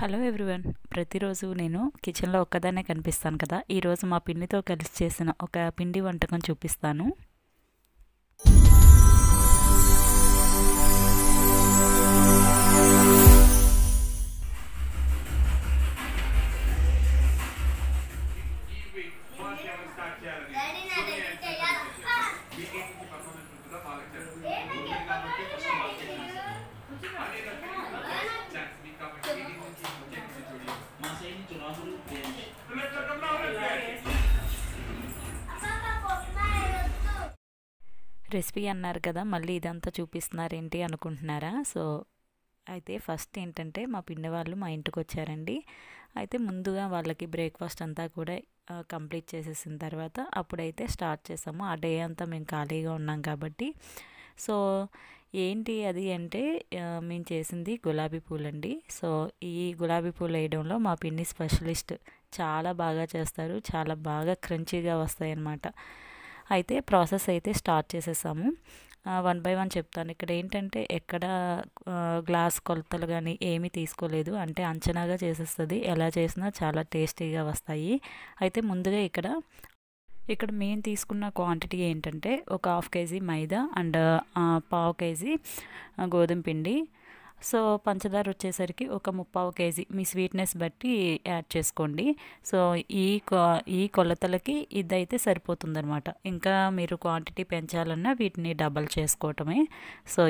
Hello everyone. ప్రతిరోజు నేను కిచెన్లో ఒక్కదాన్నే కనిపిస్తాను కదా. ఈరోజు మా పిన్నితో కలిసి చేసిన ఒక పిండి వంటకం చూపిస్తాను. రెసిపీ అన్నారు కదా, మళ్ళీ ఇదంతా చూపిస్తున్నారేంటి అనుకుంటున్నారా? అయితే ఫస్ట్ ఏంటంటే మా పిన్ని వాళ్ళు మా ఇంటికి వచ్చారండి. అయితే ముందుగా వాళ్ళకి బ్రేక్ఫాస్ట్ అంతా కూడా కంప్లీట్ చేసేసిన తర్వాత అప్పుడైతే స్టార్ట్ చేసాము. ఆ డే అంతా మేము ఖాళీగా ఉన్నాం కాబట్టి. సో ఏంటి అది అంటే మేము చేసింది గులాబీ పూలండి. సో ఈ గులాబీ పూలు వేయడంలో మా పిన్ని స్పెషలిస్ట్. చాలా బాగా చేస్తారు, చాలా బాగా క్రంచీగా వస్తాయి అన్నమాట. అయితే ప్రాసెస్ అయితే స్టార్ట్ చేసేసాము. వన్ బై వన్ చెప్తాను. ఇక్కడ ఏంటంటే ఎక్కడ గ్లాస్ కొలతలు కానీ ఏమీ తీసుకోలేదు, అంటే అంచనాగా చేసేస్తుంది. ఎలా చేసినా చాలా టేస్టీగా వస్తాయి. అయితే ముందుగా ఇక్కడ మేము తీసుకున్న క్వాంటిటీ ఏంటంటే ఒక 1/2 కేజీ మైదా అండ్ 1/4 కేజీ గోధుమ పిండి. సో పంచదార వచ్చేసరికి ఒక 3/4 కేజీ మీ స్వీట్నెస్ బట్టి యాడ్ చేసుకోండి. సో ఈ కొలతలకి ఇదైతే సరిపోతుందన్నమాట. ఇంకా మీరు క్వాంటిటీ పెంచాలన్నా వీటిని డబల్ చేసుకోవటమే. సో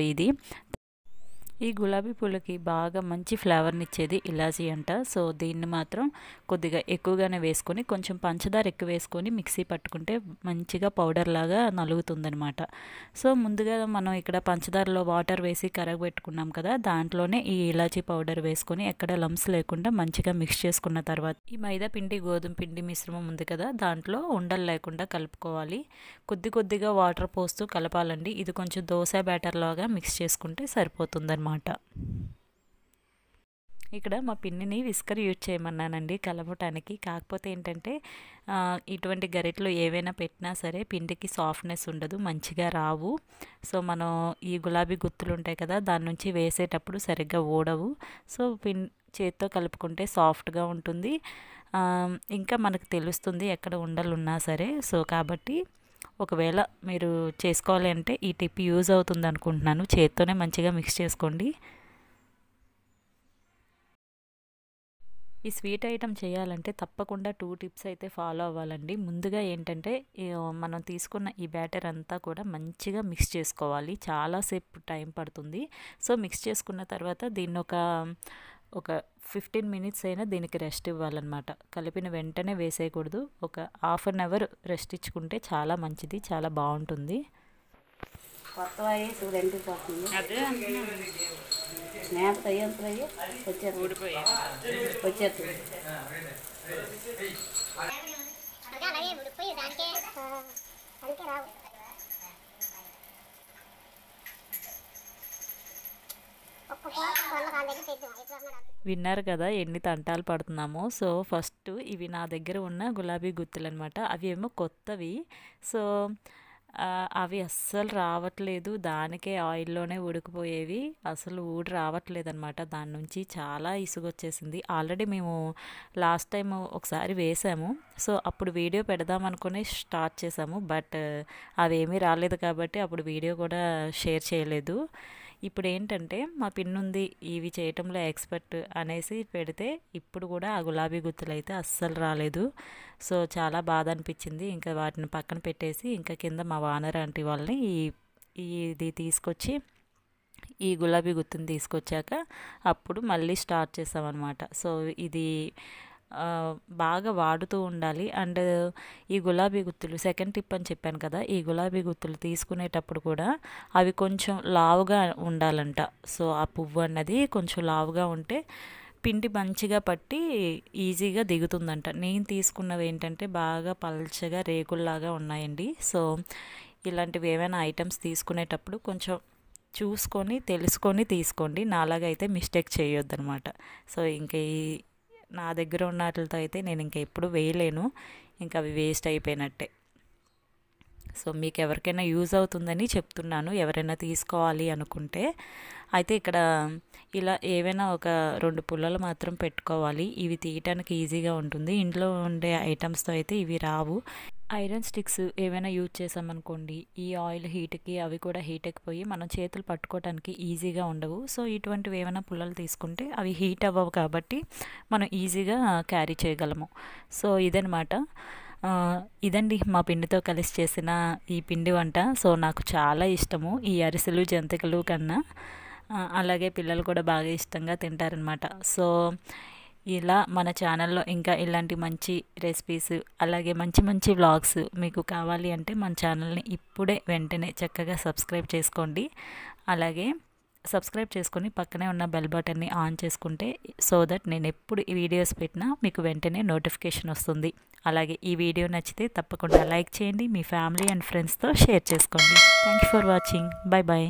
ఈ గులాబీ పూలకి బాగా మంచి ఫ్లేవర్ని ఇచ్చేది ఇలాచీ అంట. సో దీన్ని మాత్రం కొద్దిగా ఎక్కువగానే వేసుకొని కొంచెం పంచదార ఎక్కువ వేసుకొని మిక్సీ పట్టుకుంటే మంచిగా పౌడర్ లాగా నలుగుతుందనమాట. సో ముందుగా మనం ఇక్కడ పంచదారలో వాటర్ వేసి కరగబెట్టుకున్నాం కదా, దాంట్లోనే ఈ ఇలాచీ పౌడర్ వేసుకొని ఎక్కడ లంప్స్ లేకుండా మంచిగా మిక్స్ చేసుకున్న తర్వాత ఈ మైదా పిండి గోధుమ పిండి మిశ్రమం ఉంది కదా, దాంట్లో ఉండలు లేకుండా కలుపుకోవాలి. కొద్దిగా వాటర్ పోస్తూ కలపాలండి. ఇది కొంచెం దోశ బ్యాటర్ లాగా మిక్స్ చేసుకుంటే సరిపోతుందన్నమాట. ఇక్కడ మా పిన్నిని విస్కర్ యూజ్ చేయమన్నానండి కలపటానికి. కాకపోతే ఏంటంటే ఇటువంటి గరిటెలు ఏవైనా పెట్టినా సరే పిండికి సాఫ్ట్నెస్ ఉండదు, మంచిగా రావు. సో మనం ఈ గులాబీ గుత్తులు ఉంటాయి కదా, దాని నుంచి వేసేటప్పుడు సరిగ్గా ఊడవు. సో చేత్తో కలుపుకుంటే సాఫ్ట్గా ఉంటుంది. ఇంకా మనకు తెలుస్తుంది ఎక్కడ ఉండలు ఉన్నా సరే. సో కాబట్టి ఒకవేళ మీరు చేసుకోవాలి అంటే ఈ టిప్ యూజ్ అవుతుంది అనుకుంటున్నాను. చేత్తోనే మంచిగా మిక్స్ చేసుకోండి. ఈ స్వీట్ ఐటెం చేయాలంటే తప్పకుండా 2 టిప్స్ అయితే ఫాలో అవ్వాలండి. ముందుగా ఏంటంటే మనం తీసుకున్న ఈ బ్యాటర్ అంతా కూడా మంచిగా మిక్స్ చేసుకోవాలి. చాలాసేపు టైం పడుతుంది. సో మిక్స్ చేసుకున్న తర్వాత దీన్ని ఒక 15 మినిట్స్ అయినా దీనికి రెస్ట్ ఇవ్వాలన్నమాట. కలిపిన వెంటనే వేసేయకూడదు. ఒక 1/2 అవర్ రెస్ట్ ఇచ్చుకుంటే చాలా మంచిది, చాలా బాగుంటుంది. విన్నారు కదా ఎన్ని తంటాలు పడుతున్నామో. సో ఫస్ట్ ఇవి నా దగ్గర ఉన్న గులాబీ గుత్తులు అనమాట. అవి ఏమో కొత్తవి. సో అవి అస్సలు రావట్లేదు, దానికే ఆయిల్లోనే ఉడికిపోయేవి. అసలు ఊడి రావట్లేదు అనమాట. దాని నుంచి చాలా ఇసుగొచ్చేసింది. ఆల్రెడీ మేము లాస్ట్ టైం ఒకసారి వేసాము. సో అప్పుడు వీడియో పెడదామనుకుని స్టార్ట్ చేసాము, బట్ అవేమీ రాలేదు కాబట్టి అప్పుడు వీడియో కూడా షేర్ చేయలేదు. ఇప్పుడు ఏంటంటే మా పిన్నుంది ఇవి చేయటంలో ఎక్స్పర్ట్ అనేసి పెడితే ఇప్పుడు కూడా ఆ గులాబీ గుత్తులు అయితే అస్సలు రాలేదు. సో చాలా బాధ అనిపించింది. ఇంకా వాటిని పక్కన పెట్టేసి ఇంకా కింద మా వానర్ ఆంటీ వాళ్ళని ఇది తీసుకొచ్చి ఈ గులాబీ గుత్తుని తీసుకొచ్చాక అప్పుడు మళ్ళీ స్టార్ట్ చేసామన్నమాట. సో ఇది బాగా వాడుతూ ఉండాలి. అండ్ ఈ గులాబీ గుత్తులు సెకండ్ టిప్ అని చెప్పాను కదా, ఈ గులాబీ గుత్తులు తీసుకునేటప్పుడు కూడా అవి కొంచెం లావుగా ఉండాలంట. సో ఆ పువ్వు అన్నది కొంచెం లావుగా ఉంటే పిండి మంచిగా పట్టి ఈజీగా దిగుతుందంట. నేను తీసుకున్నవి ఏంటంటే బాగా పల్చగా రేకుల్లాగా ఉన్నాయండి. సో ఇలాంటివి ఏమైనా ఐటమ్స్ తీసుకునేటప్పుడు కొంచెం చూసుకొని తెలుసుకొని తీసుకోండి. నాలాగైతే మిస్టేక్ చేయొద్దు అనమాట. సో ఇంకా నా దగ్గర ఉన్న వాటితో అయితే నేను ఇంకా ఎప్పుడు వేయలేను, ఇంకా అవి వేస్ట్ అయిపోయినట్టే. సో మీకు ఎవరికైనా యూజ్ అవుతుందని చెప్తున్నాను, ఎవరైనా తీసుకోవాలి అనుకుంటే. అయితే ఇక్కడ ఇలా ఏవైనా ఒక 2 పుల్లలు మాత్రం పెట్టుకోవాలి. ఇవి తీయటానికి ఈజీగా ఉంటుంది. ఇంట్లో ఉండే ఐటమ్స్తో అయితే ఇవి రావు. ఐరన్ స్టిక్స్ ఏవైనా యూజ్ చేసామనుకోండి, ఈ ఆయిల్ హీట్కి అవి కూడా హీట్ ఎక్కిపోయి మనం చేతులు పట్టుకోవడానికి ఈజీగా ఉండవు. సో ఇటువంటివి ఏమైనా పుల్లలు తీసుకుంటే అవి హీట్ అవ్వవు కాబట్టి మనం ఈజీగా క్యారీ చేయగలము. సో ఇదనమాట. ఇదండి మా పిండితో కలిసి చేసిన ఈ పిండి వంట. సో నాకు చాలా ఇష్టము ఈ అరిసెలు జంతికలు కన్నా. అలాగే పిల్లలు కూడా బాగా ఇష్టంగా తింటారనమాట. సో ఇలా మన ఛానల్లో ఇంకా ఇలాంటి మంచి రెసిపీస్, అలాగే మంచి మంచి వ్లాగ్స్ మీకు కావాలి అంటే మన ఛానల్ని ఇప్పుడే వెంటనే చక్కగా సబ్స్క్రైబ్ చేసుకోండి. అలాగే సబ్స్క్రైబ్ చేసుకొని పక్కనే ఉన్న బెల్ బటన్ని ఆన్ చేసుకుంటే సో దట్ నేను ఎప్పుడు ఈ వీడియోస్ పెట్టినా మీకు వెంటనే నోటిఫికేషన్ వస్తుంది. అలాగే ఈ వీడియో నచ్చితే తప్పకుండా లైక్ చేయండి, మీ ఫ్యామిలీ అండ్ ఫ్రెండ్స్తో షేర్ చేసుకోండి. Thank you for watching. Bye bye.